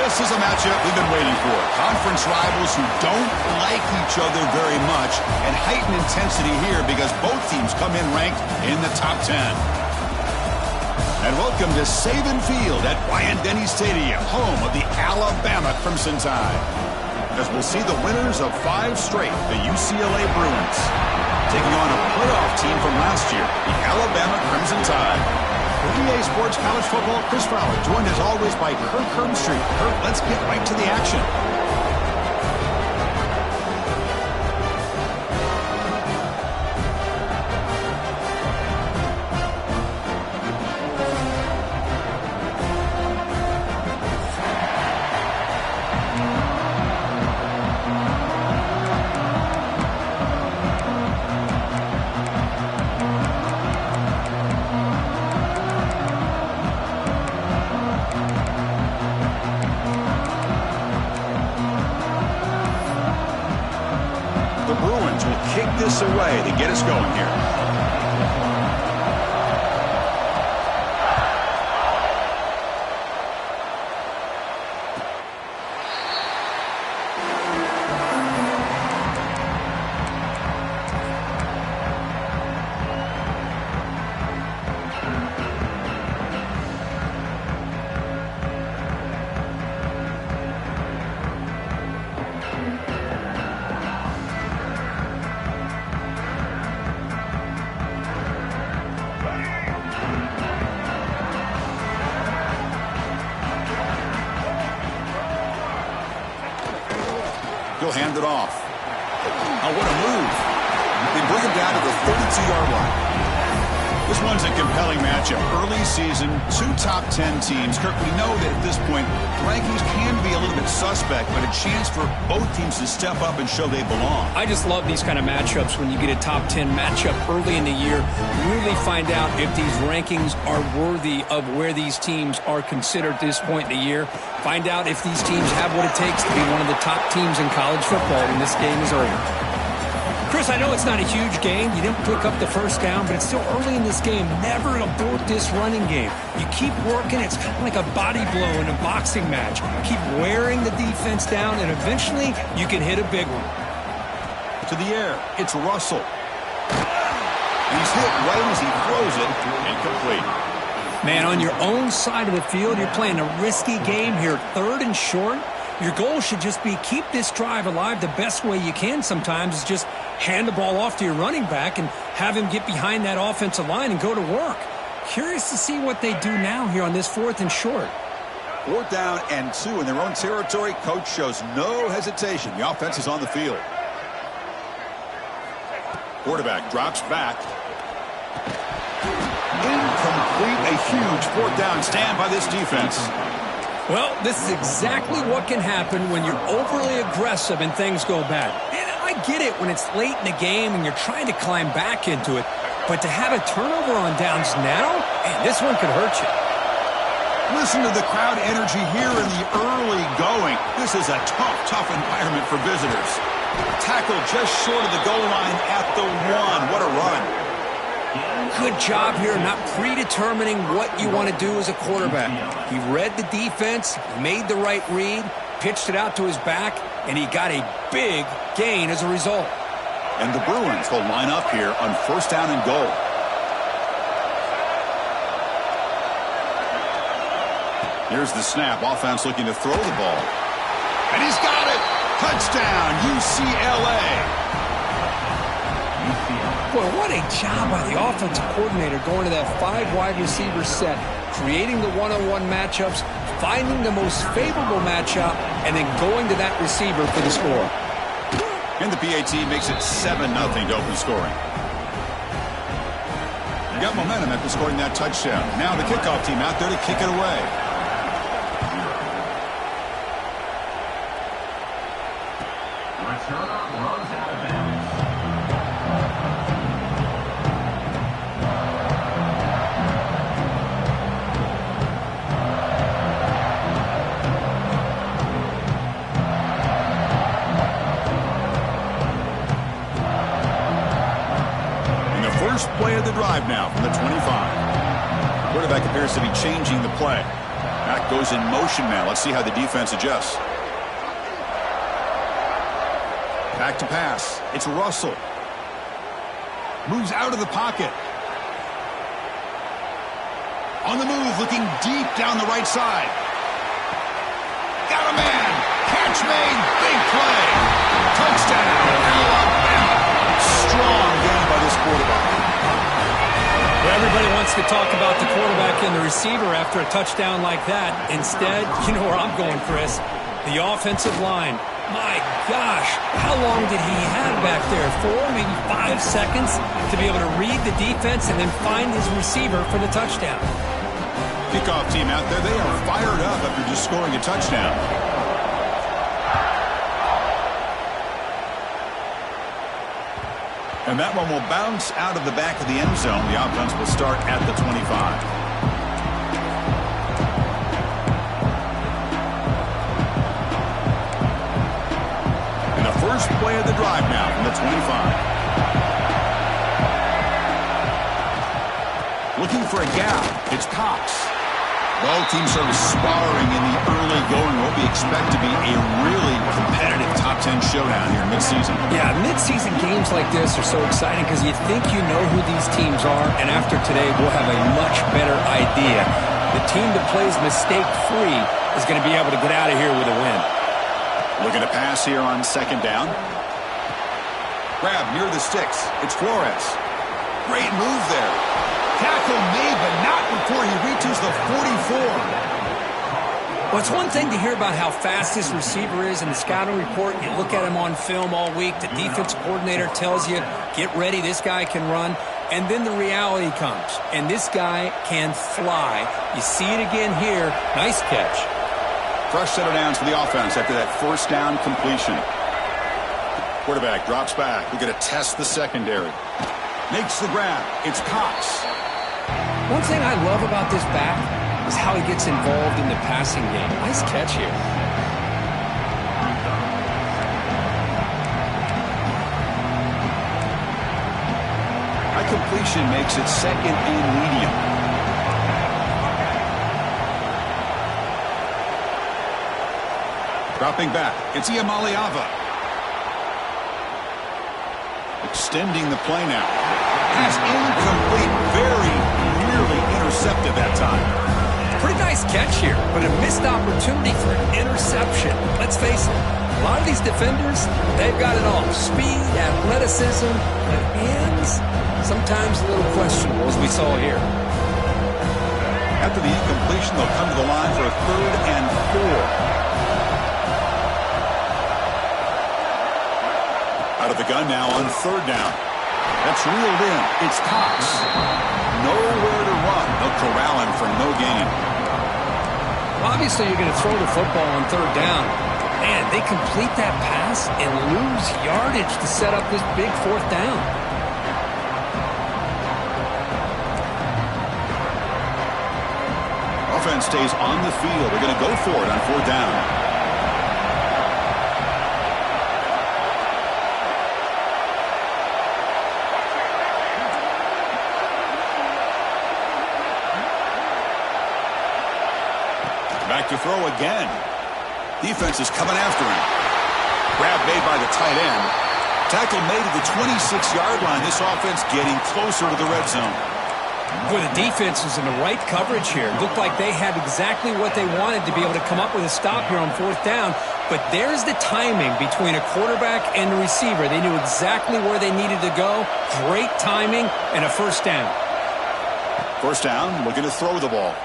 This is a matchup we've been waiting for. Conference rivals who don't like each other very much, and heightened intensity here because both teams come in ranked in the top 10. And welcome to Saban Field at Bryant-Denny Stadium, home of the Alabama Crimson Tide. As we'll see the winners of 5 straight, the UCLA Bruins, taking on a playoff team from last year, the Alabama Crimson Tide. For EA Sports College Football, Chris Fowler, joined as always by Kirk Herbstreit. Kirk, let's get right to the action. The Bruins will kick this away to get us going here. He'll hand it off. Oh, what a move. They bring him down to the 32-yard line. This one's a compelling matchup. Early season, 2 top 10 teams. Kirk, we know that at this point, the rankings can be a little bit suspect, but a chance for both teams to step up and show they belong. I just love these kind of matchups when you get a top 10 matchup early in the year. Really find out if these rankings are worthy of where these teams are considered at this point in the year. Find out if these teams have what it takes to be one of the top teams in college football when this game is over. Chris, I know it's not a huge game. You didn't pick up the first down, but it's still early in this game. Never abort this running game. You keep working. It's kind of like a body blow in a boxing match. Keep wearing the defense down, and eventually you can hit a big one. To the air, it's Russell. And he's hit right as he throws it, incomplete. Man, on your own side of the field, you're playing a risky game here, 3rd and short. Your goal should just be keep this drive alive the best way you can sometimes is just hand the ball off to your running back and have him get behind that offensive line and go to work. Curious to see what they do now here on this 4th and short. 4th down and 2 in their own territory. Coach shows no hesitation. The offense is on the field. Quarterback drops back. Incomplete. A huge 4th down stand by this defense. Well, this is exactly what can happen when you're overly aggressive and things go bad. And I get it when it's late in the game and you're trying to climb back into it. But to have a turnover on downs now, man, this one could hurt you. Listen to the crowd energy here in the early going. This is a tough environment for visitors. Tackle just short of the goal line at the 1. What a run. Good job here not predetermining what you want to do as a quarterback. He read the defense, made the right read, pitched it out to his back, and he got a big gain as a result. And the Bruins will line up here on 1st down and goal. Here's the snap. Offense looking to throw the ball. And he's got it. Touchdown, UCLA. Boy, what a job by the offensive coordinator going to that 5 wide receiver set, creating the one-on-one matchups, finding the most favorable matchup, and then going to that receiver for the score. And the PAT makes it 7-0 to open scoring. Got momentum after scoring that touchdown. Now the kickoff team out there to kick it away. First play of the drive now from the 25. Quarterback appears to be changing the play. Back goes in motion now. Let's see how the defense adjusts. Back to pass. It's Russell. Moves out of the pocket. On the move, looking deep down the right side. Got a man. Catch made. Big play. Touchdown. Alabama. Strong game by this quarterback. Well, everybody wants to talk about the quarterback and the receiver after a touchdown like that. Instead, you know where I'm going, Chris. The offensive line. My gosh, how long did he have back there? 4, maybe 5 seconds to be able to read the defense and then find his receiver for the touchdown. Kickoff team out there, they are fired up after just scoring a touchdown. And that one will bounce out of the back of the end zone. The offense will start at the 25. First play of the drive now from the 25. Looking for a gap. It's Cox. Both teams sort of sparring in the early going. What we expect to be a really competitive top 10 showdown here mid-season. Yeah, mid-season games like this are so exciting because you think you know who these teams are, and after today we'll have a much better idea. The team that plays mistake-free is going to be able to get out of here with a win. Looking to pass here on second down. Grab near the sticks. It's Flores. Great move there. Tackle made, but not before he reaches the 44. Well, it's one thing to hear about how fast this receiver is in the scouting report. You look at him on film all week. The defensive coordinator tells you, get ready, this guy can run. And then the reality comes, and this guy can fly. You see it again here. Nice catch. Fresh set of downs for the offense after that first down completion. Quarterback drops back. We're going to test the secondary. Makes the grab. It's Cox. One thing I love about this back is how he gets involved in the passing game. Nice catch here. High completion makes it second and medium. Dropping back. It's Iamaleava. Extending the play now. Pass incomplete. Very nearly intercepted that time. Pretty nice catch here, but a missed opportunity for an interception. Let's face it, a lot of these defenders, they've got it all. Speed, athleticism, but hands, sometimes a little questionable, as we saw here. After the incompletion, they'll come to the line for a 3rd and 4. Out of the gun now on 3rd down. That's reeled in. It's Cox. Nowhere to run. They'll corral him for no gain. Well, obviously, you're going to throw the football on 3rd down. Man, they complete that pass and lose yardage to set up this big 4th down. Offense stays on the field. They're going to go for it on 4th down. Back to throw again. Defense is coming after him. Grab made by the tight end. Tackle made at the 26-yard line. This offense getting closer to the red zone. Boy, the defense was in the right coverage here. Looked like they had exactly what they wanted to be able to come up with a stop here on 4th down. But there's the timing between a quarterback and the receiver. They knew exactly where they needed to go. Great timing and a 1st down. 1st down, looking to throw the ball.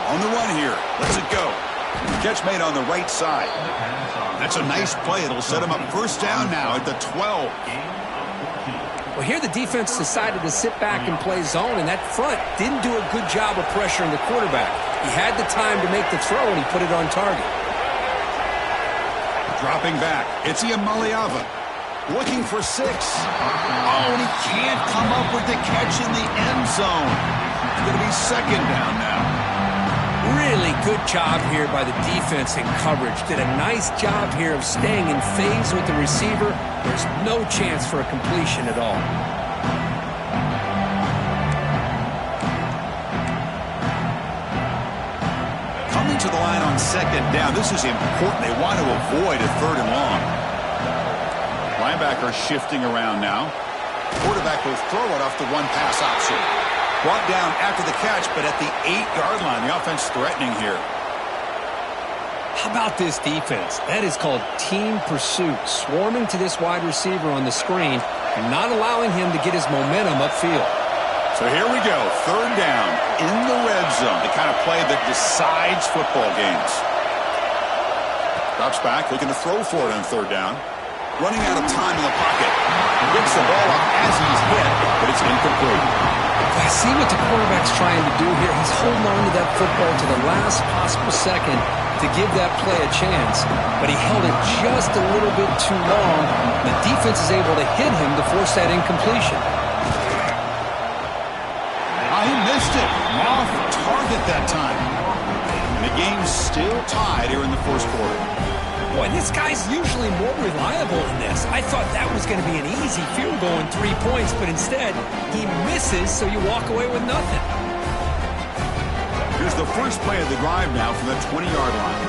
On the run here. Let's it go. Catch made on the right side. That's a nice play. It'll set him up 1st down now at the 12. Well, here the defense decided to sit back and play zone, and that front didn't do a good job of pressuring the quarterback. He had the time to make the throw, and he put it on target. Dropping back. It's Iamaleava. Looking for 6. Oh, and he can't come up with the catch in the end zone. It's going to be 2nd down now. Really good job here by the defense in coverage. Did a nice job here of staying in phase with the receiver. There's no chance for a completion at all. to the line on second down. This is important. They want to avoid a third and long. Linebacker shifting around now. Quarterback will throw it off the one-pass option. Brought down after the catch, but at the 8-yard line. The offense threatening here. How about this defense? That is called team pursuit. Swarming to this wide receiver on the screen and not allowing him to get his momentum upfield. So here we go. Third down in the red zone. The kind of play that decides football games. Drops back, looking to throw for it on third down. Running out of time in the pocket. Picks the ball up as he's hit, but it's incomplete. I see what the quarterback's trying to do here. He's holding on to that football to the last possible second to give that play a chance, but he held it just a little bit too long. The defense is able to hit him to force that incompletion. He missed it. Off target that time. And the game's still tied here in the first quarter. Boy, this guy's usually more reliable in this. I thought that was going to be an easy field goal and 3 points, but instead, he misses, so you walk away with nothing. Here's the first play of the drive now from the 20-yard line.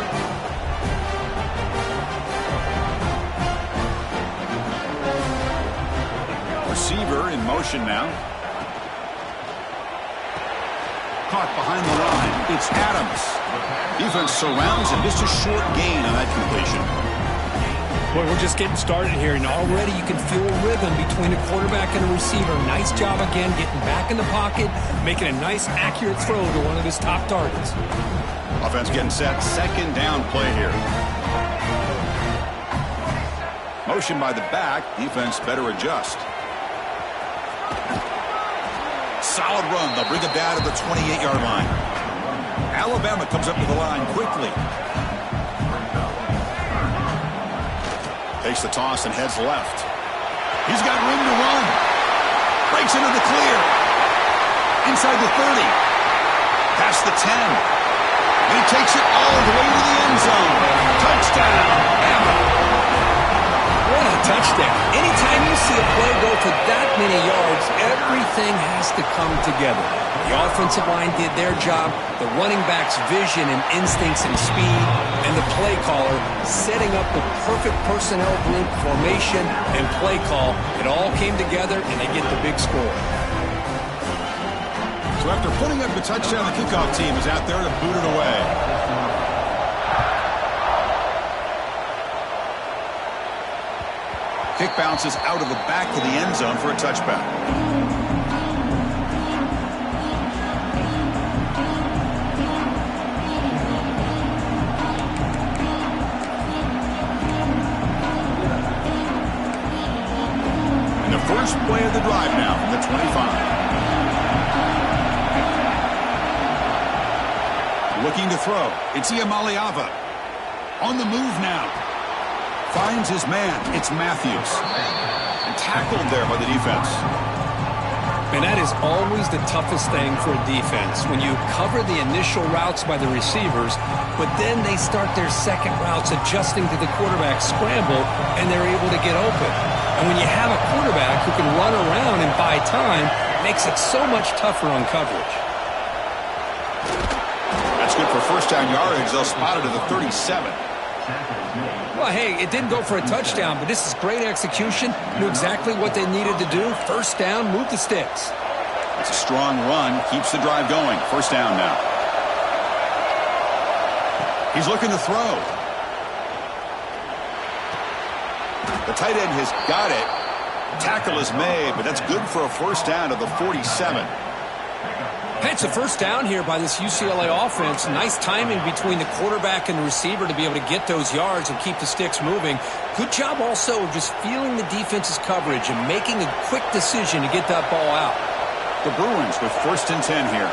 Receiver in motion now. Caught behind the line. It's Adams. Defense surrounds him. Just a short gain on that completion. Boy, we're just getting started here, and already you can feel a rhythm between a quarterback and a receiver. Nice job again getting back in the pocket, making a nice, accurate throw to one of his top targets. Offense getting set. Second down play here. Motion by the back. Defense better adjust. Solid run. They'll bring it down to the 28-yard line. Alabama comes up to the line quickly. Takes the toss and heads left. He's got room to run. Breaks into the clear. Inside the 30. Past the 10. And he takes it all the way to the end zone. Touchdown, Bama. What a touchdown. Anytime you see a play go for that many yards, everything has to come together. The offensive line did their job, the running back's vision and instincts and speed, and the play caller setting up the perfect personnel group, formation, and play call. It all came together, and they get the big score. So after putting up the touchdown, the kickoff team is out there to boot it away. Kick bounces out of the back of the end zone for a touchback. And the first play of the drive now from the 25. Looking to throw. It's Iamaleava. On the move now. Finds his man. It's Matthews. And tackled there by the defense. And that is always the toughest thing for a defense, when you cover the initial routes by the receivers, but then they start their second routes adjusting to the quarterback's scramble, and they're able to get open. And when you have a quarterback who can run around and buy time, it makes it so much tougher on coverage. That's good for first down yardage. They'll spot it at the 37. Well, hey, it didn't go for a touchdown, but this is great execution. Knew exactly what they needed to do. First down, move the sticks. It's a strong run. Keeps the drive going. First down now. He's looking to throw. The tight end has got it. Tackle is made, but that's good for a first down to the 47. It's a first down here by this UCLA offense. Nice timing between the quarterback and the receiver to be able to get those yards and keep the sticks moving. Good job also of just feeling the defense's coverage and making a quick decision to get that ball out. The Bruins with first and 10 here.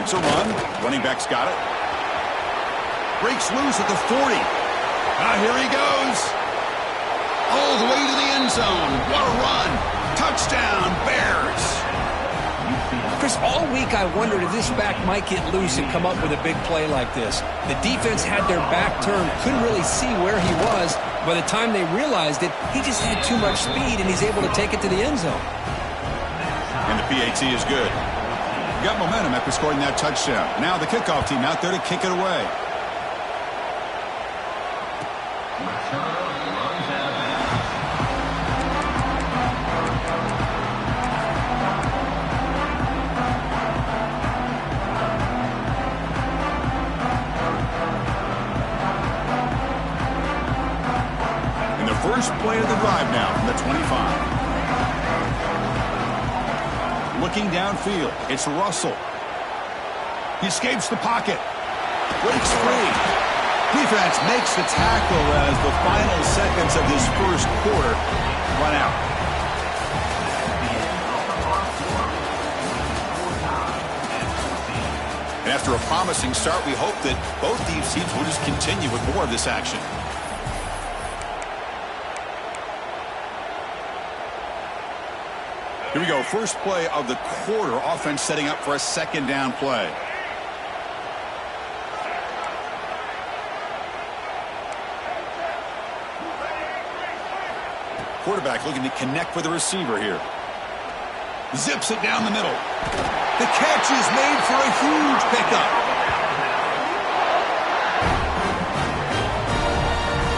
It's a run. Running back's got it. Breaks loose at the 40. Here he goes. All the way to the end zone. What a run. Touchdown, Bears. Chris, all week I wondered if this back might get loose and come up with a big play like this. The defense had their back turned, couldn't really see where he was. By the time they realized it, he just had too much speed, and he's able to take it to the end zone. And the PAT is good. got momentum after scoring that touchdown. Now the kickoff team out there to kick it away. And the first play of the drive now from the 25. Looking downfield, it's Russell. He escapes the pocket. Breaks free. Defense makes the tackle as the final seconds of this first quarter run out. And after a promising start, we hope that both these teams will just continue with more of this action. Here we go, first play of the quarter. Offense setting up for a second down play. Quarterback looking to connect with the receiver here. Zips it down the middle. The catch is made for a huge pickup.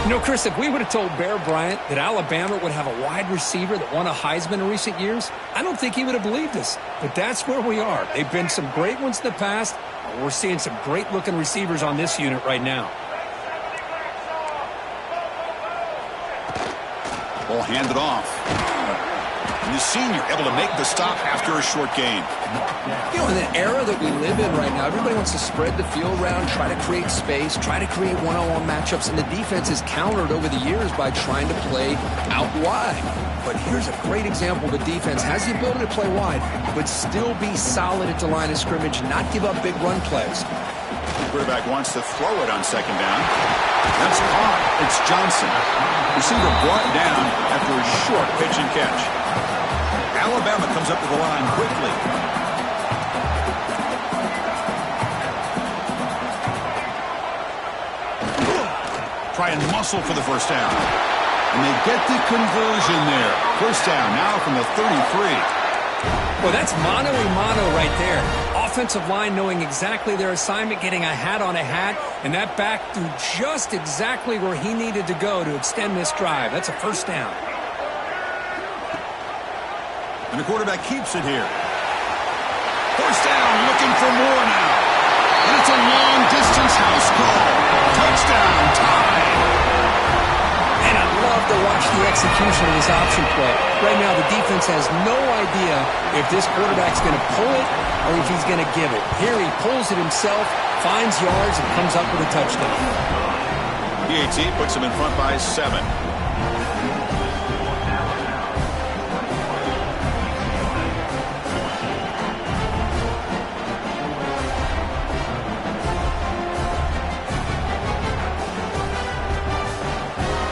You know, Chris, if we would have told Bear Bryant that Alabama would have a wide receiver that won a Heisman in recent years, I don't think he would have believed us. But that's where we are. They've been some great ones in the past. We're seeing some great-looking receivers on this unit right now. Ball handed off. And the senior able to make the stop after a short gain. You know, in the era that we live in right now, everybody wants to spread the field around, try to create space, try to create one-on-one matchups, and the defense is countered over the years by trying to play out wide. But here's a great example. The defense has the ability to play wide, but still be solid at the line of scrimmage, not give up big run plays. The quarterback wants to throw it on second down. That's caught. It's Johnson. Receiver brought down after a short pitch and catch. Alabama comes up to the line quickly. Try and muscle for the first down. And they get the conversion there. First down now from the 33. Well, that's mano-a-mano right there. Offensive line knowing exactly their assignment, getting a hat on a hat, and that back threw just exactly where he needed to go to extend this drive. That's a first down. And the quarterback keeps it here. First down, looking for more now. And it's a long-distance house call. Touchdown, tie. And I love to watch the execution of this option play. Right now, the defense has no idea if this quarterback's going to pull it or if he's going to give it. Here he pulls it himself, finds yards, and comes up with a touchdown. PAT puts him in front by 7.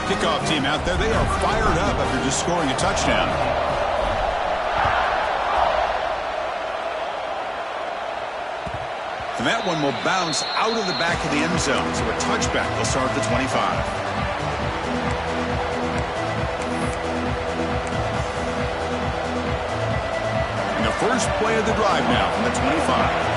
Kickoff team out there, they are fired up after just scoring a touchdown. And that one will bounce out of the back of the end zone. So a touchback will start at the 25. And the first play of the drive now from the 25.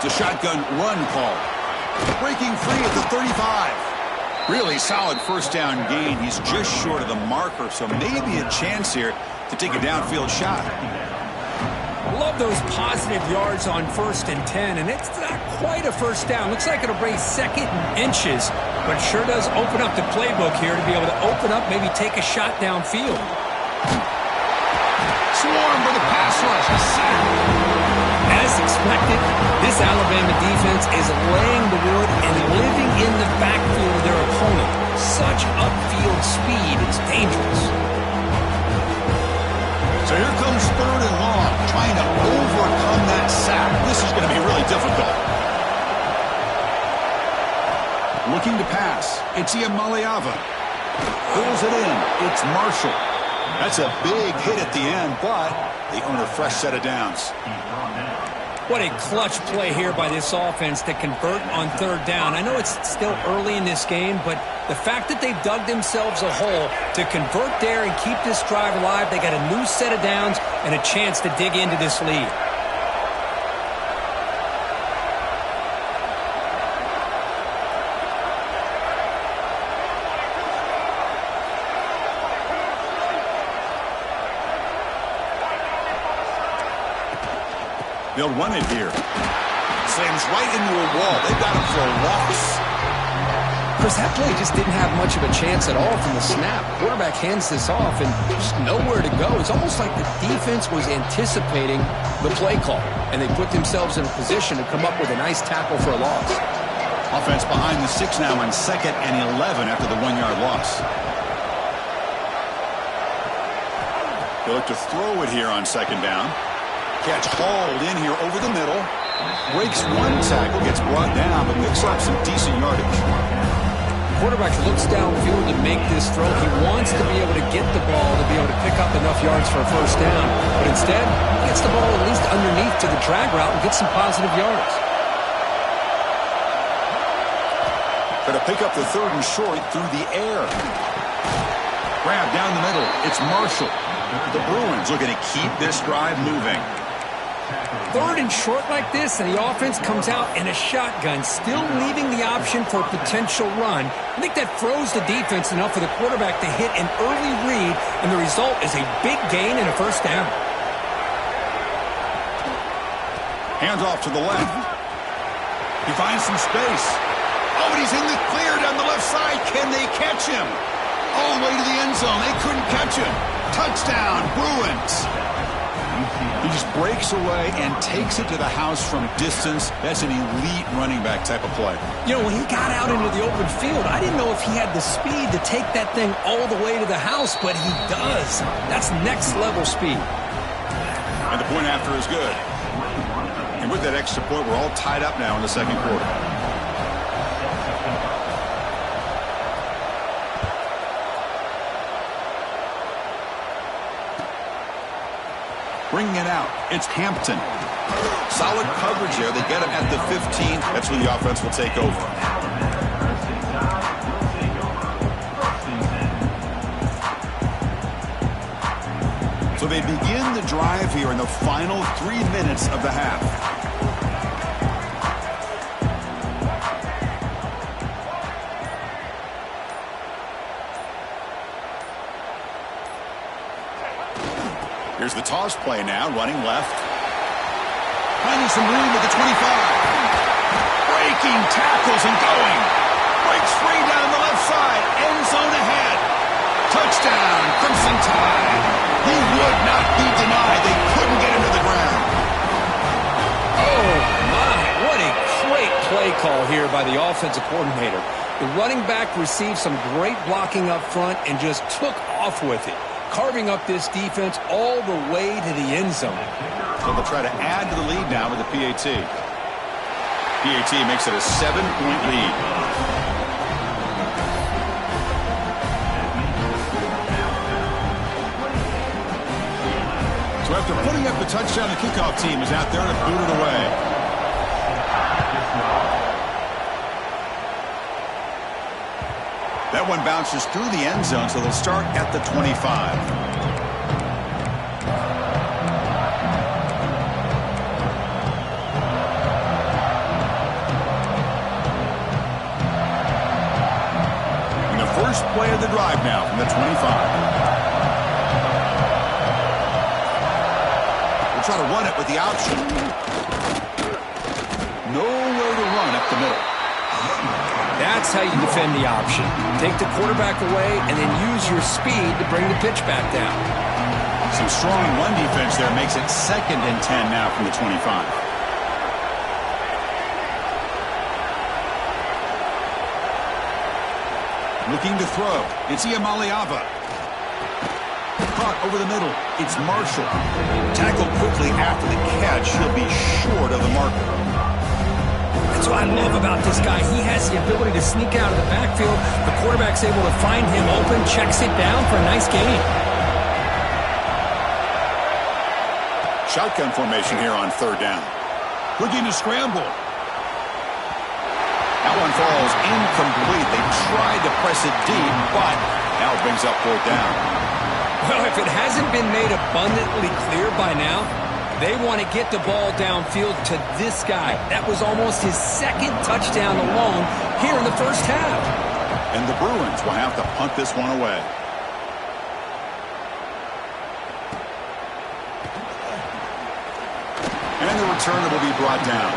A shotgun run call. Breaking free at the 35. Really solid first down gain. He's just short of the marker, so maybe a chance here to take a downfield shot. Love those positive yards on 1st and 10, and it's not quite a first down. Looks like it'll bring second and inches, but sure does open up the playbook here to be able to open up, maybe take a shot downfield. Swarm for the pass rush. A sack. As expected, this Alabama defense is laying the wood and living in the backfield of their opponent. Such upfield speed, it's dangerous. So here comes 3rd and long, trying to overcome that sack. This is going to be really difficult. Looking to pass. It's Iamaleava. Pulls it in. It's Marshall. That's a big hit at the end, but they earn a fresh set of downs. What a clutch play here by this offense to convert on third down. I know it's still early in this game, but the fact that they've dug themselves a hole to convert there and keep this drive alive, they got a new set of downs and a chance to dig into this lead. They'll run it here. Slams right into a wall. They've got him for a loss. Chris, that play just didn't have much of a chance at all from the snap. Quarterback hands this off and just nowhere to go. It's almost like the defense was anticipating the play call, and they put themselves in a position to come up with a nice tackle for a loss. Offense behind the 6 now on 2nd and 11 after the 1-yard loss. They look to throw it here on 2nd down. Catch hauled in here over the middle. Breaks one tackle, gets brought down, but picks up some decent yardage. Quarterback looks downfield to make this throw. He wants to be able to get the ball to be able to pick up enough yards for a first down. But instead, he gets the ball at least underneath to the drag route and gets some positive yards. Going to pick up the 3rd and short through the air. Grab down the middle. It's Marshall. The Bruins looking to keep this drive moving. 3rd and short like this, and the offense comes out in a shotgun, still leaving the option for a potential run. I think that throws the defense enough for the quarterback to hit an early read, and the result is a big gain and a first down. Hands off to the left. He finds some space. Oh, and he's in the clear down the left side. Can they catch him? All the way to the end zone. They couldn't catch him. Touchdown, Bruins. He just breaks away and takes it to the house from distance. That's an elite running back type of play. You know, when he got out into the open field, I didn't know if he had the speed to take that thing all the way to the house, but he does. That's next level speed. And the point after is good. And with that extra point, we're all tied up now in the 2nd quarter. Bringing it out, it's Hampton. Solid coverage there. They get him at the 15. That's where the offense will take over. So they begin the drive here in the final 3 minutes of the half. Here's the toss play now, running left. Finding some room at the 25. Breaking tackles and going. Breaks free down the left side. End zone ahead. Touchdown, Crimson Tide. He would not be denied. They couldn't get him to the ground. Oh, my. What a great play call here by the offensive coordinator. The running back received some great blocking up front and just took off with it, carving up this defense all the way to the end zone. So they'll try to add to the lead now with the PAT. PAT makes it a 7-point lead. So after putting up the touchdown, the kickoff team is out there to boot it away. That one bounces through the end zone, so they'll start at the 25. First play of the drive now from the 25. We'll try to run it with the option. Nowhere to run up the middle. That's how you defend the option. Take the quarterback away and then use your speed to bring the pitch back down. Some strong run defense there makes it 2nd and 10 now from the 25. Looking to throw. It's Iamaleava. Caught over the middle. It's Marshall. Tackled quickly after the catch. He'll be short of the marker. That's what I love about this guy. He has the ability to sneak out of the backfield. The quarterback's able to find him open, checks it down for a nice gain. Shotgun formation here on 3rd down. Looking to scramble. That one falls incomplete. They tried to press it deep, but now it brings up 4th down. Well, if it hasn't been made abundantly clear by now, they want to get the ball downfield to this guy. That was almost his 2nd touchdown alone here in the first half. And the Bruins will have to punt this one away. And the returner will be brought down.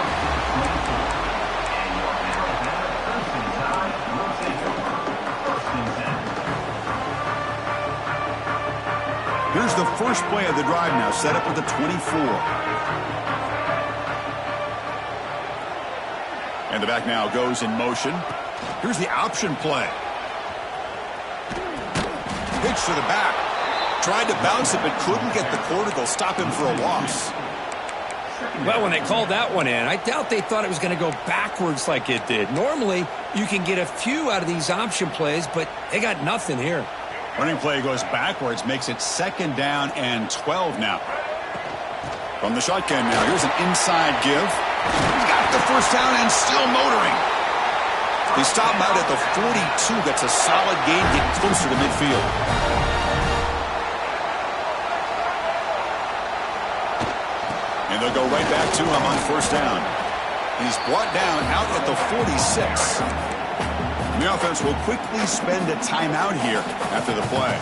Here's the first play of the drive now, set up with the 24. And the back now goes in motion. Here's the option play. Pitch to the back. Tried to bounce it, but couldn't get the cortical. Stop him for a loss. Well, when they called that one in, I doubt they thought it was going to go backwards like it did. Normally, you can get a few out of these option plays, but they got nothing here. Running play goes backwards, makes it 2nd down and 12 now. From the shotgun now, here's an inside give. He's got the first down and still motoring. They stop him out at the 42. That's a solid gain, getting closer to midfield. And they'll go right back to him on 1st down. He's brought down out at the 46. The offense will quickly spend a timeout here after the play.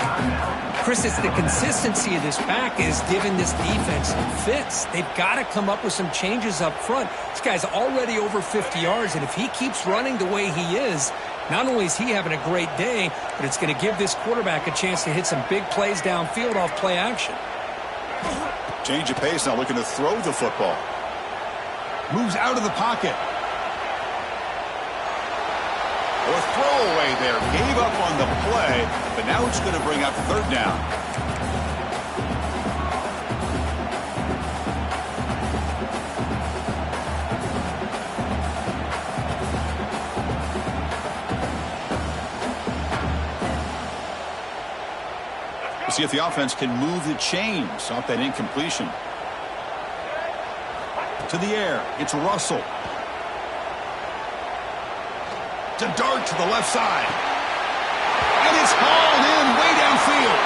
Chris, it's the consistency of this back is giving this defense fits. They've got to come up with some changes up front. This guy's already over 50 yards, and if he keeps running the way he is, not only is he having a great day, but it's going to give this quarterback a chance to hit some big plays downfield off play action. Change of pace now, looking to throw the football. Moves out of the pocket. Or throwaway there. Gave up on the play, but now it's going to bring up 3rd down. We'll see if the offense can move the chains off that incompletion. To the air. It's Russell. To dart to the left side. And it's hauled in way downfield.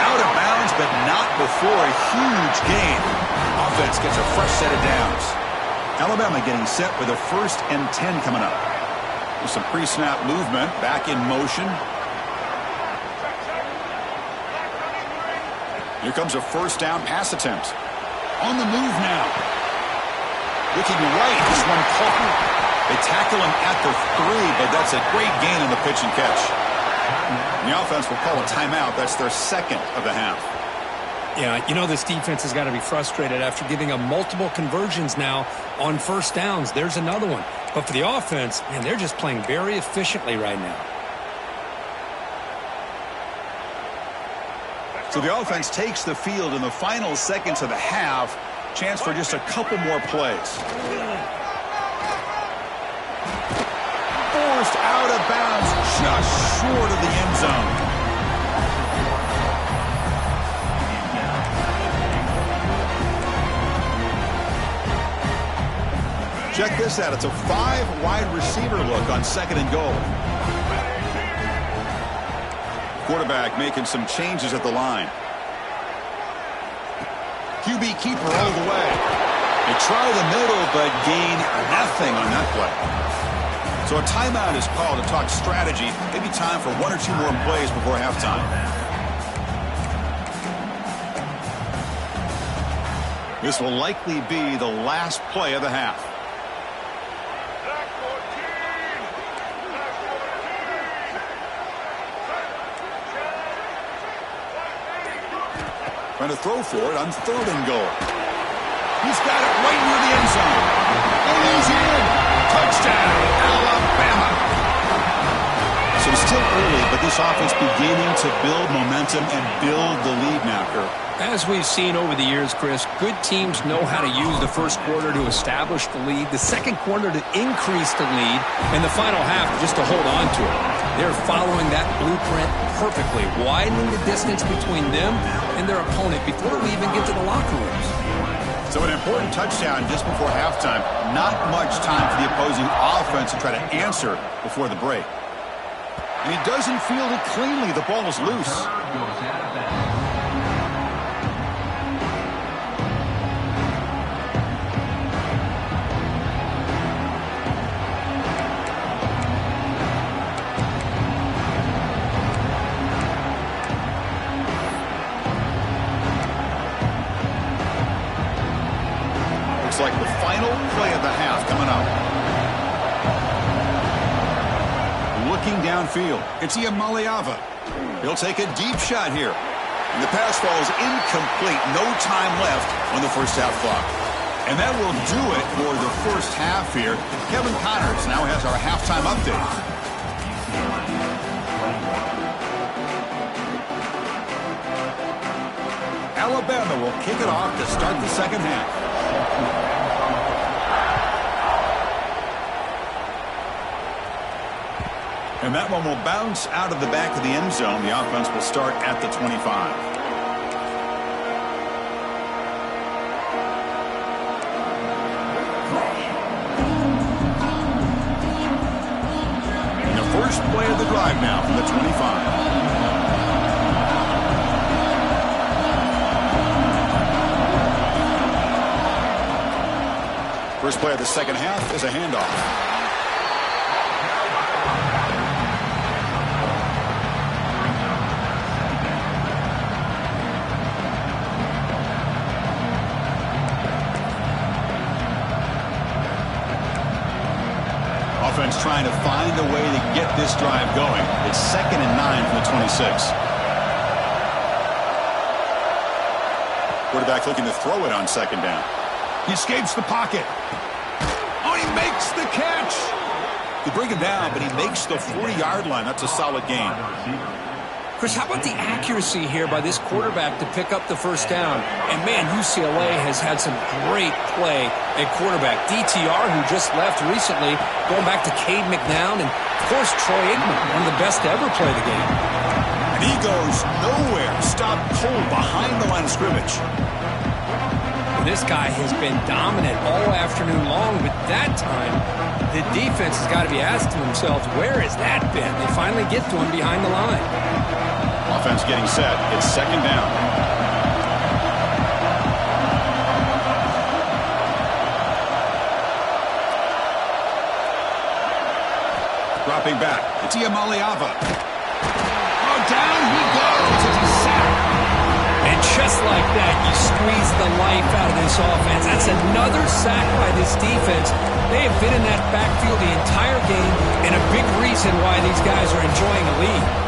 Out of bounds, but not before a huge gain. Offense gets a fresh set of downs. Alabama getting set with a 1st and 10 coming up. With some pre-snap movement, back in motion. Here comes a 1st down pass attempt. On the move now. Looking right, this one caught. They tackle him at the 3, but that's a great gain on the pitch and catch. And the offense will call a timeout. That's their 2nd of the half. Yeah, you know this defense has got to be frustrated after giving them multiple conversions now on 1st downs. There's another one. But for the offense, man, they're just playing very efficiently right now. So the offense takes the field in the final seconds of the half. Chance for just a couple more plays. Forced out of bounds, just short of the end zone. Check this out. It's a 5-wide receiver look on 2nd and goal. Quarterback making some changes at the line. QB keeper all the way. They try the middle, but gain nothing on that play. So a timeout is called to talk strategy. Maybe time for 1 or 2 more plays before halftime. This will likely be the last play of the half. Trying to throw for it on 3rd and goal. He's got it right near the end zone. And he's in. Touchdown, Alabama. So still early, but this offense beginning to build momentum and build the lead now, Kirk. As we've seen over the years, Chris, good teams know how to use the 1st quarter to establish the lead, the 2nd quarter to increase the lead, and the final half just to hold on to it. They're following that blueprint perfectly, widening the distance between them and their opponent before we even get to the locker rooms. So an important touchdown just before halftime. Not much time for the opposing offense to try to answer before the break. And he doesn't field it cleanly. The ball is loose. Like the final play of the half coming up. Looking downfield, it's Iamaleava. He'll take a deep shot here. And the pass falls incomplete. No time left on the first half clock. And that will do it for the first half here. Kevin Connors now has our halftime update. Alabama will kick it off to start the second half. And that one will bounce out of the back of the end zone. The offense will start at the 25. And the first play of the drive now from the 25. First play of the second half is a handoff. Offense trying to find a way to get this drive going. It's 2nd and 9 from the 26. Quarterback looking to throw it on second down. He escapes the pocket. Oh, he makes the catch. They bring him down, but he makes the 40-yard line. That's a solid gain. Chris, how about the accuracy here by this quarterback to pick up the first down? And, man, UCLA has had some great play at quarterback. DTR, who just left recently, going back to Cade McNown, and, of course, Troy Aikman, one of the best to ever play the game. And he goes nowhere. Stopped cold behind the line of scrimmage. This guy has been dominant all afternoon long, but that time the defense has got to be asking themselves, where has that been? They finally get to him behind the line. Offense getting set. It's second down. Dropping back. It's Iamaleava. Oh, down he goes. It's a sack. And just like that, you squeeze the life out of this offense. That's another sack by this defense. They have been in that backfield the entire game, and a big reason why these guys are enjoying a lead.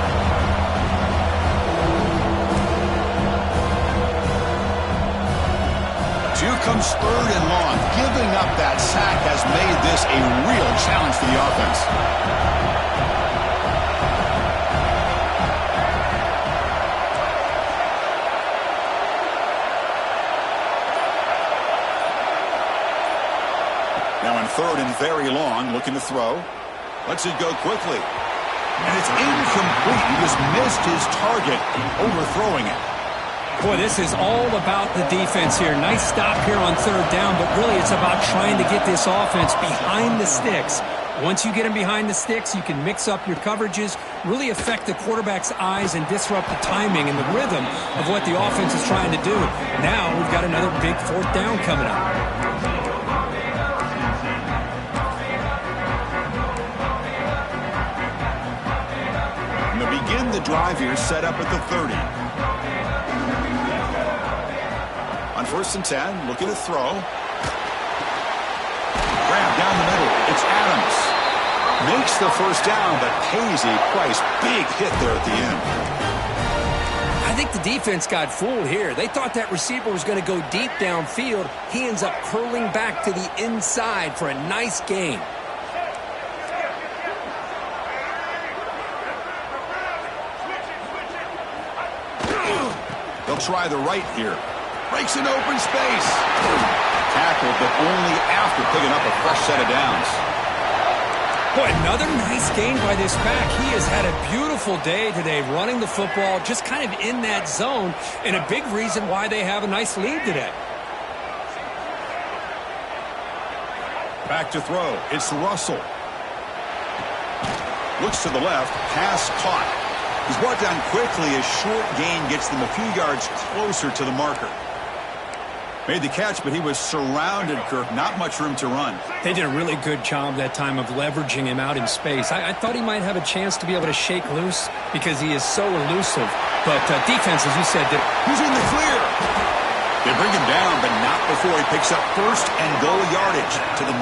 Here comes 3rd and long. Giving up that sack has made this a real challenge for the offense. Now on 3rd and very long, looking to throw. Lets it go quickly. And it's incomplete. He just missed his target, overthrowing it. Boy, this is all about the defense here. Nice stop here on 3rd down, but really it's about trying to get this offense behind the sticks. Once you get them behind the sticks, you can mix up your coverages, really affect the quarterback's eyes and disrupt the timing and the rhythm of what the offense is trying to do. Now we've got another big 4th down coming up. And they'll begin the drive here, set up at the 30. On 1st and 10, looking to throw. Grab down the middle. It's Adams. Makes the first down, but pays a price. Big hit there at the end. I think the defense got fooled here. They thought that receiver was going to go deep downfield. He ends up curling back to the inside for a nice gain. They'll try the right here. Breaks an open space. Tackled, but only after picking up a fresh set of downs. Boy, another nice gain by this back. He has had a beautiful day today running the football, just kind of in that zone, and a big reason why they have a nice lead today. Back to throw. It's Russell. Looks to the left. Pass caught. He's brought down quickly. A short gain gets them a few yards closer to the marker. Made the catch, but he was surrounded, Kirk. Not much room to run. They did a really good job that time of leveraging him out in space. I thought he might have a chance to be able to shake loose because he is so elusive. But defense, as you said, he's in the clear. They bring him down, but not before he picks up first and goal yardage to the 9.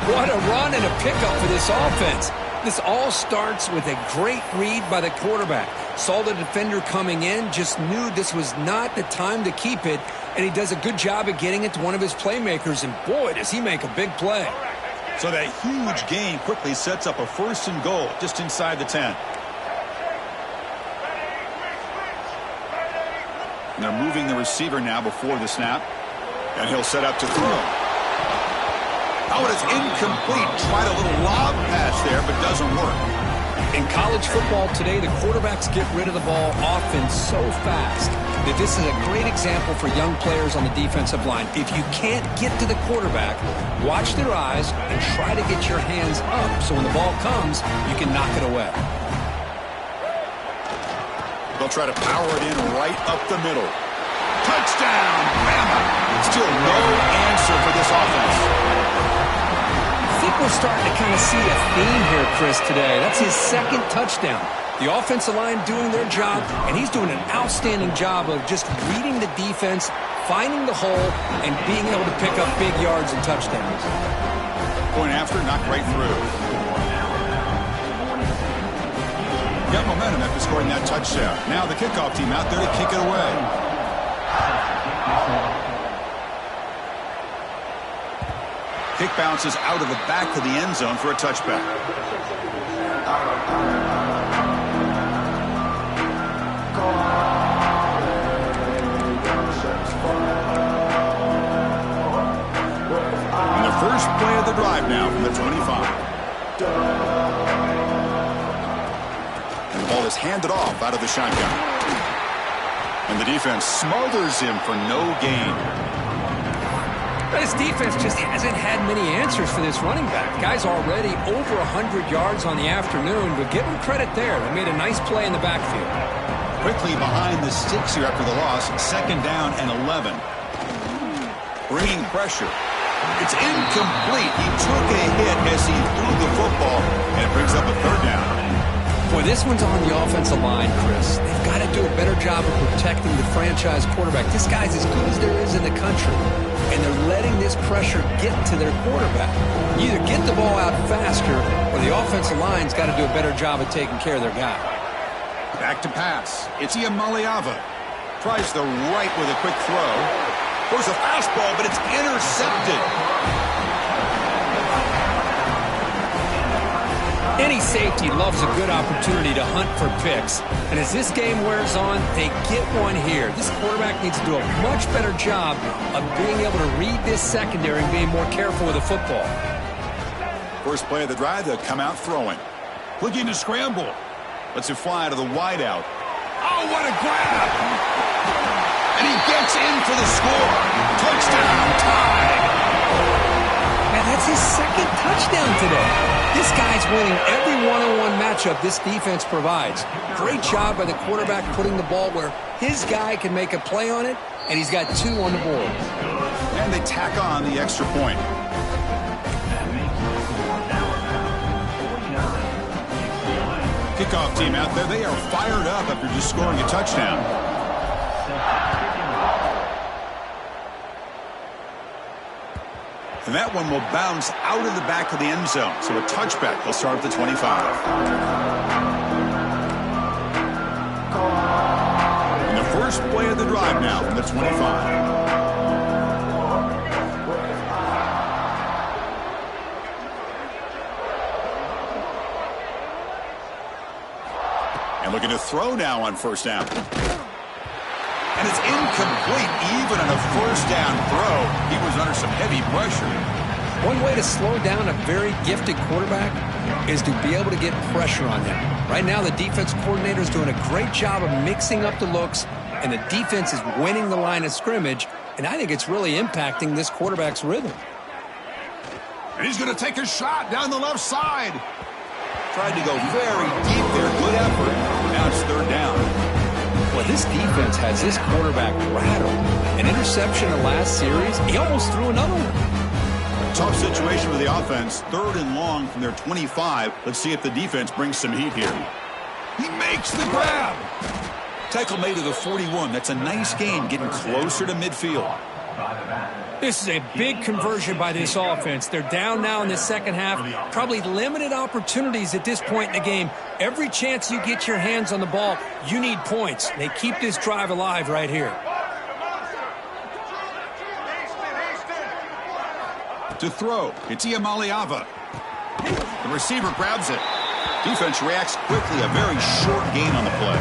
What a run and a pickup for this offense. This all starts with a great read by the quarterback. Saw the defender coming in, just knew this was not the time to keep it, and he does a good job of getting it to one of his playmakers, and boy, does he make a big play. So that huge gain quickly sets up a first and goal just inside the 10. And they're moving the receiver now before the snap, and he'll set up to throw. Oh, it is incomplete. Tried a little lob pass there, but doesn't work. In college football today, the quarterbacks get rid of the ball often so fast that this is a great example for young players on the defensive line. If you can't get to the quarterback, watch their eyes and try to get your hands up so when the ball comes, you can knock it away. They'll try to power it in right up the middle. Touchdown, Bama. Still no answer for this offense. I think we're starting to kind of see a theme here, Chris, today. That's his second touchdown. The offensive line doing their job, and he's doing an outstanding job of just reading the defense, finding the hole, and being able to pick up big yards and touchdowns. Going after, knocked right through. Got momentum after scoring that touchdown. Now the kickoff team out there to kick it away. Kick bounces out of the back of the end zone for a touchback. And the first play of the drive now from the 25. And the ball is handed off out of the shotgun. And the defense smothers him for no gain. This defense just hasn't had many answers for this running back. Guy's already over 100 yards on the afternoon, but give him credit there. They made a nice play in the backfield. Quickly behind the sticks here after the loss. Second down and 11. Bringing pressure. It's incomplete. He took a hit as he threw the football, and it brings up a third down. Boy, this one's on the offensive line, Chris. They've got to do a better job of protecting the franchise quarterback. This guy's as good as there is in the country, and they're letting this pressure get to their quarterback. You either get the ball out faster, or the offensive line's got to do a better job of taking care of their guy. Back to pass. It's Iamaleava. Tries the right with a quick throw. Throws a fastball, but it's intercepted. Any safety loves a good opportunity to hunt for picks. And as this game wears on, they get one here. This quarterback needs to do a much better job of being able to read this secondary and being more careful with the football. First play of the drive, they'll come out throwing. Looking to scramble. Lets it fly to the wideout. Oh, what a grab! And he gets in for the score. Touchdown, tied. Man, that's his second touchdown today. This guy's winning every one-on-one matchup this defense provides. Great job by the quarterback putting the ball where his guy can make a play on it, and he's got 2 on the board. And they tack on the extra point. Kickoff team out there, they are fired up after just scoring a touchdown. And that one will bounce out of the back of the end zone. So a touchback will start at the 25. And the first play of the drive now from the 25. And looking to throw now on first down. And it's incomplete even on a first down throw. He was under some heavy pressure. One way to slow down a very gifted quarterback is to be able to get pressure on him. Right now, the defense coordinator is doing a great job of mixing up the looks, and the defense is winning the line of scrimmage, and I think it's really impacting this quarterback's rhythm. And he's going to take a shot down the left side. Tried to go very deep there. Good effort. Now it's third down. Well, this defense has this quarterback rattled. An interception in the last series. He almost threw another one. Tough situation for the offense. Third and long from their 25. Let's see if the defense brings some heat here. He makes the grab. Tackle made to the 41. That's a nice gain, getting closer to midfield. This is a big conversion by this offense. They're down now in the second half. Probably limited opportunities at this point in the game. Every chance you get your hands on the ball, you need points. They keep this drive alive right here. To throw, it's Iamaleava. The receiver grabs it. Defense reacts quickly. A very short gain on the play.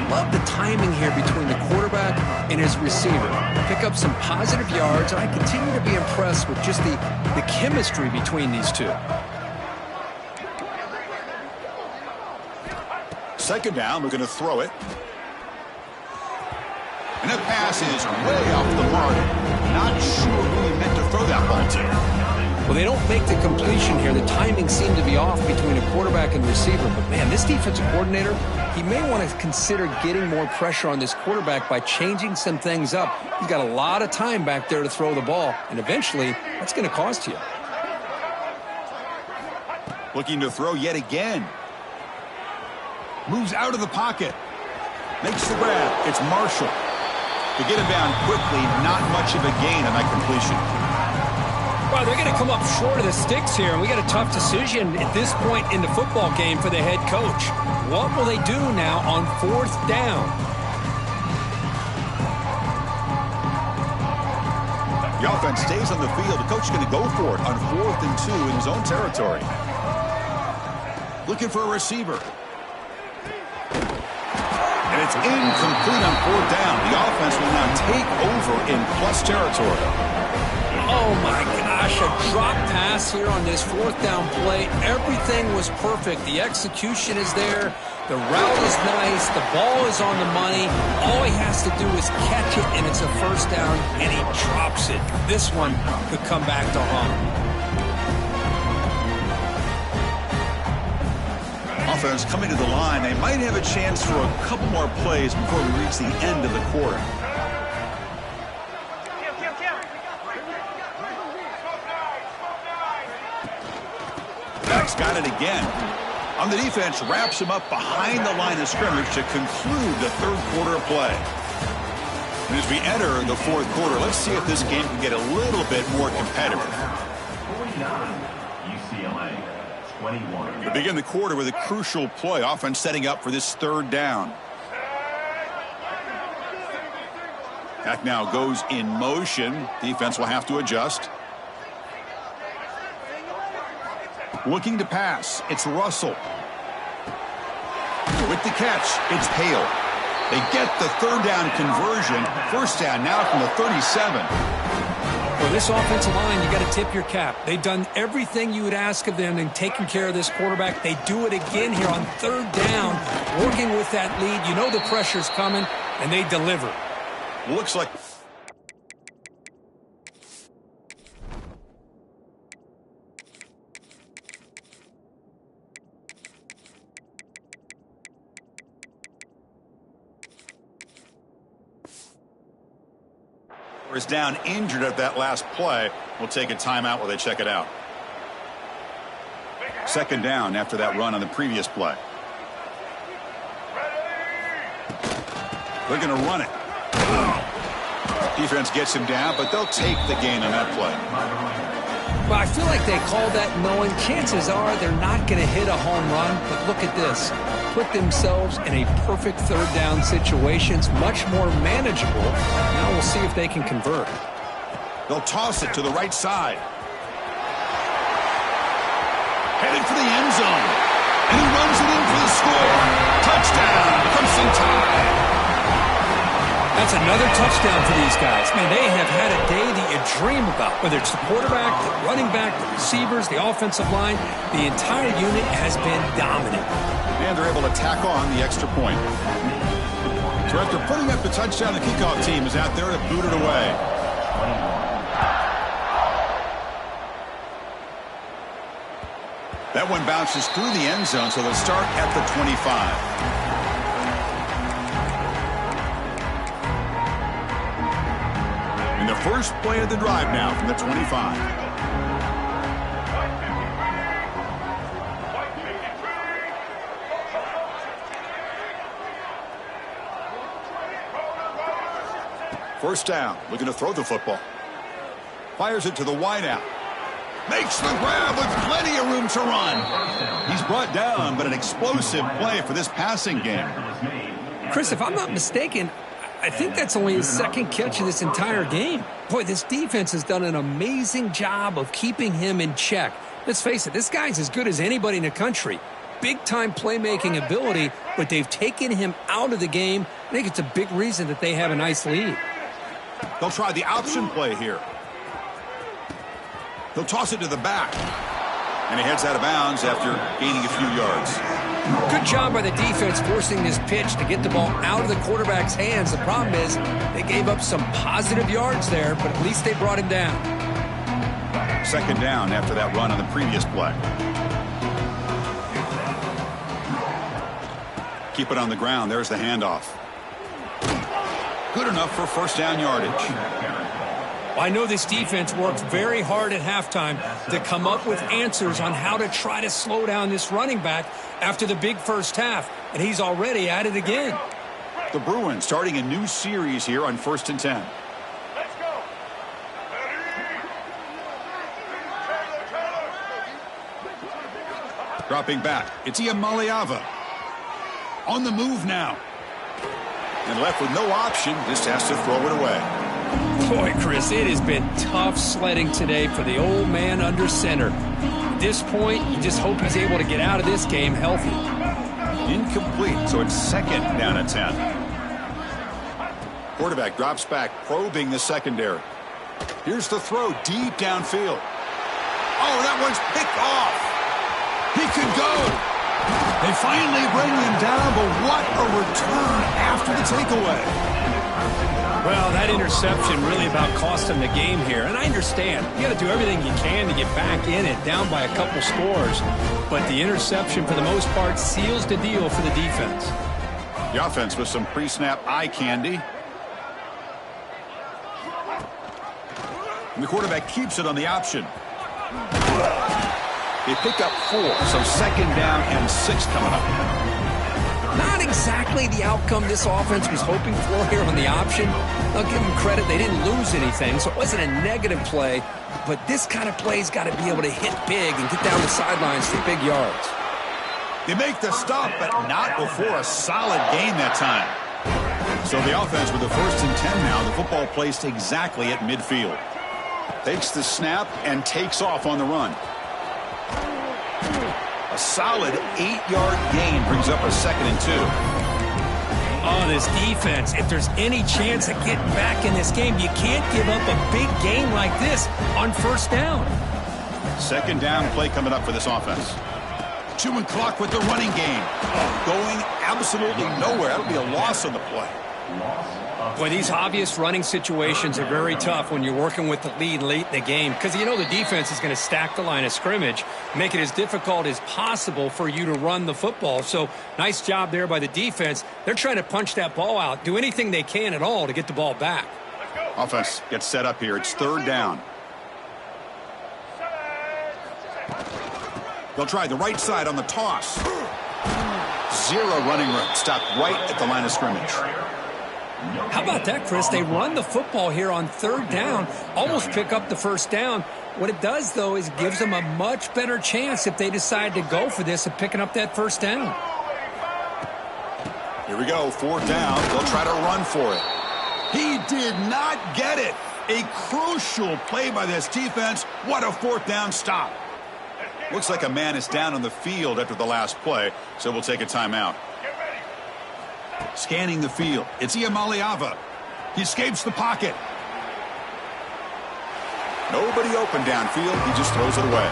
Love the timing here between the quarterback and his receiver. Pick up some positive yards, and I continue to be impressed with just the chemistry between these two. Second down, we're going to throw it. And that pass is way off the mark. Not sure who he meant to throw that ball to. Well, they don't make the completion here. The timing seemed to be off between a quarterback and receiver. But, man, this defensive coordinator, he may want to consider getting more pressure on this quarterback by changing some things up. He's got a lot of time back there to throw the ball, and eventually that's going to cost you. Looking to throw yet again. Moves out of the pocket. Makes the grab. It's Marshall. To get him down quickly, not much of a gain on that completion. Well, they're going to come up short of the sticks here, and we got a tough decision at this point in the football game for the head coach. What will they do now on fourth down? The offense stays on the field. The coach is going to go for it on 4th and 2 in his own territory. Looking for a receiver. And it's incomplete on 4th down. The offense will now take over in plus territory. Oh, my gosh, a drop pass here on this 4th down play. Everything was perfect. The execution is there. The route is nice. The ball is on the money. All he has to do is catch it, and it's a first down, and he drops it. This one could come back to haunt him. Offense coming to the line. They might have a chance for a couple more plays before we reach the end of the quarter. Got it again. On the defense, wraps him up behind the line of scrimmage to conclude the third quarter of play. And as we enter the fourth quarter, let's see if this game can get a little bit more competitive. 49, UCLA, 21. We begin the quarter with a crucial play. Offense setting up for this third down. Back now goes in motion. Defense will have to adjust. Looking to pass. It's Russell. With the catch, it's Hale. They get the third down conversion. First down now from the 37. For this offensive line, you got to tip your cap. They've done everything you would ask of them in taking care of this quarterback. They do it again here on third down, working with that lead. You know the pressure's coming, and they deliver. Looks like... is down injured at that last play. We'll take a timeout while they check it out. Second down after that run on the previous play. They're going to run it. Defense gets him down, but they'll take the gain on that play. Well, I feel like they called that knowing chances are they're not going to hit a home run, but look at this. Put themselves in a perfect third down situation. It's much more manageable. Now we'll see if they can convert. They'll toss it to the right side. Headed for the end zone. And he runs it in for the score. Touchdown. Crimson Tide. That's another touchdown for these guys. Man, they have had a day that you dream about. Whether it's the quarterback, the running back, the receivers, the offensive line, the entire unit has been dominant. And they're able to tack on the extra point. So after putting up the touchdown, the kickoff team is out there to boot it away. That one bounces through the end zone, so they'll start at the 25. And the first play of the drive now from the 25. First down, looking to throw the football. Fires it to the wideout. Makes the grab with plenty of room to run. He's brought down, but an explosive play for this passing game. Chris, if I'm not mistaken, I think that's only his second catch of this entire game. Boy, this defense has done an amazing job of keeping him in check. Let's face it, this guy's as good as anybody in the country. Big-time playmaking ability, but they've taken him out of the game. I think it's a big reason that they have a nice lead. They'll try the option play here. He'll toss it to the back. And he heads out of bounds after gaining a few yards. Good job by the defense forcing this pitch to get the ball out of the quarterback's hands. The problem is they gave up some positive yards there, but at least they brought him down. Second down after that run on the previous play. Keep it on the ground. There's the handoff. Good enough for first down yardage. I know this defense worked very hard at halftime to come up with answers on how to try to slow down this running back after the big first half, and he's already at it again. The Bruins starting a new series here on 1st and 10. Let's go. Dropping back, it's Iamaleava. On the move now. And left with no option, just has to throw it away. Boy, Chris, it has been tough sledding today for the old man under center. At this point, you just hope he's able to get out of this game healthy. Incomplete, so it's second down at 10. Quarterback drops back, probing the secondary. Here's the throw deep downfield. Oh, that one's picked off. He could go. They finally bring him down, but what a return after the takeaway. Well, that interception really about cost him the game here. And I understand. You got to do everything you can to get back in it, down by a couple scores. But the interception, for the most part, seals the deal for the defense. The offense with some pre-snap eye candy. And the quarterback keeps it on the option. They pick up 4, so second down and 6 coming up. Not exactly the outcome this offense was hoping for here on the option. I'll give them credit. They didn't lose anything, so it wasn't a negative play. But this kind of play's got to be able to hit big and get down the sidelines for big yards. They make the stop, but not before a solid gain that time. So the offense with the 1st and 10 now. The football placed exactly at midfield. Takes the snap and takes off on the run. A solid 8-yard gain brings up a 2nd and 2. Oh, this defense, if there's any chance of getting back in this game, you can't give up a big gain like this on 1st down. Second down play coming up for this offense. Chewing clock with the running game. Going absolutely nowhere. That'll be a loss on the play. Boy, these obvious running situations are very tough when you're working with the lead late in the game because you know the defense is going to stack the line of scrimmage, make it as difficult as possible for you to run the football. So nice job there by the defense. They're trying to punch that ball out, do anything they can at all to get the ball back. Offense gets set up here. It's 3rd down. They'll try the right side on the toss. 0 running room. Stopped right at the line of scrimmage. How about that, Chris? They run the football here on 3rd down, almost pick up the 1st down. What it does, though, is gives them a much better chance if they decide to go for this of picking up that 1st down. Here we go, 4th down. They'll try to run for it. He did not get it. A crucial play by this defense. What a 4th down stop. Looks like a man is down on the field after the last play, so we'll take a timeout. Scanning the field. It's Iamaleava. He escapes the pocket. Nobody open downfield. He just throws it away.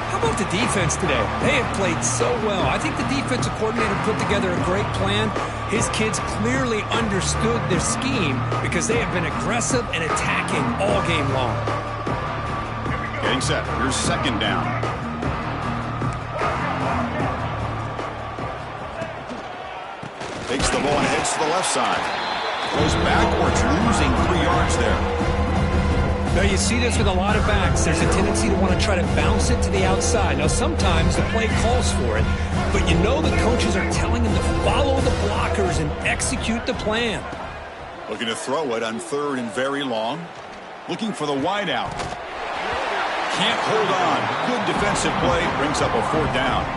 How about the defense today? They have played so well. I think the defensive coordinator put together a great plan. His kids clearly understood their scheme because they have been aggressive and attacking all game long. Getting set. Here's 2nd down. Takes the ball and heads to the left side. Goes backwards, losing 3 yards there. Now, you see this with a lot of backs. There's a tendency to want to try to bounce it to the outside. Now, sometimes the play calls for it, but you know the coaches are telling him to follow the blockers and execute the plan. Looking to throw it on 3rd and very long. Looking for the wide out. Can't hold on. Good defensive play. Brings up a 4th down.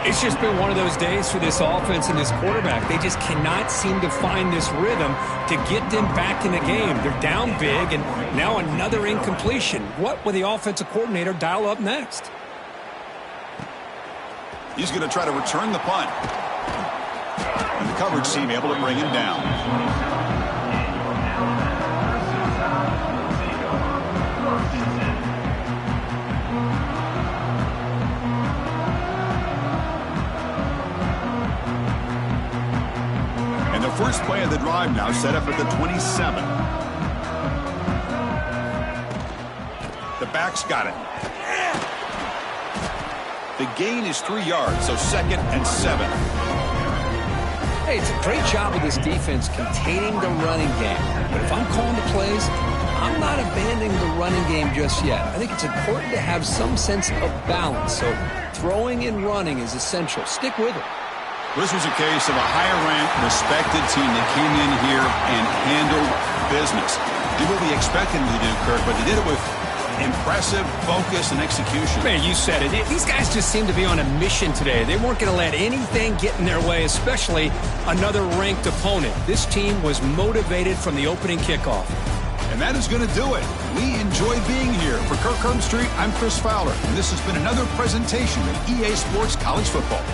It's just been one of those days for this offense and this quarterback. They just cannot seem to find this rhythm to get them back in the game. They're down big, and now another incompletion. What will the offensive coordinator dial up next? He's going to try to return the punt. And the coverage team able to bring him down. First play of the drive now set up at the 27. The back's got it. The gain is 3 yards, so 2nd and 7. Hey, it's a great job of this defense containing the running game. But if I'm calling the plays, I'm not abandoning the running game just yet. I think it's important to have some sense of balance. So throwing and running is essential. Stick with it. This was a case of a higher-ranked, respected team that came in here and handled business. Did what we expected them to do, Kirk, but they did it with impressive focus and execution. Man, you said it. These guys just seem to be on a mission today. They weren't going to let anything get in their way, especially another ranked opponent. This team was motivated from the opening kickoff. And that is going to do it. We enjoy being here. For Kirk Herbstreit, I'm Chris Fowler, and this has been another presentation of EA Sports College Football.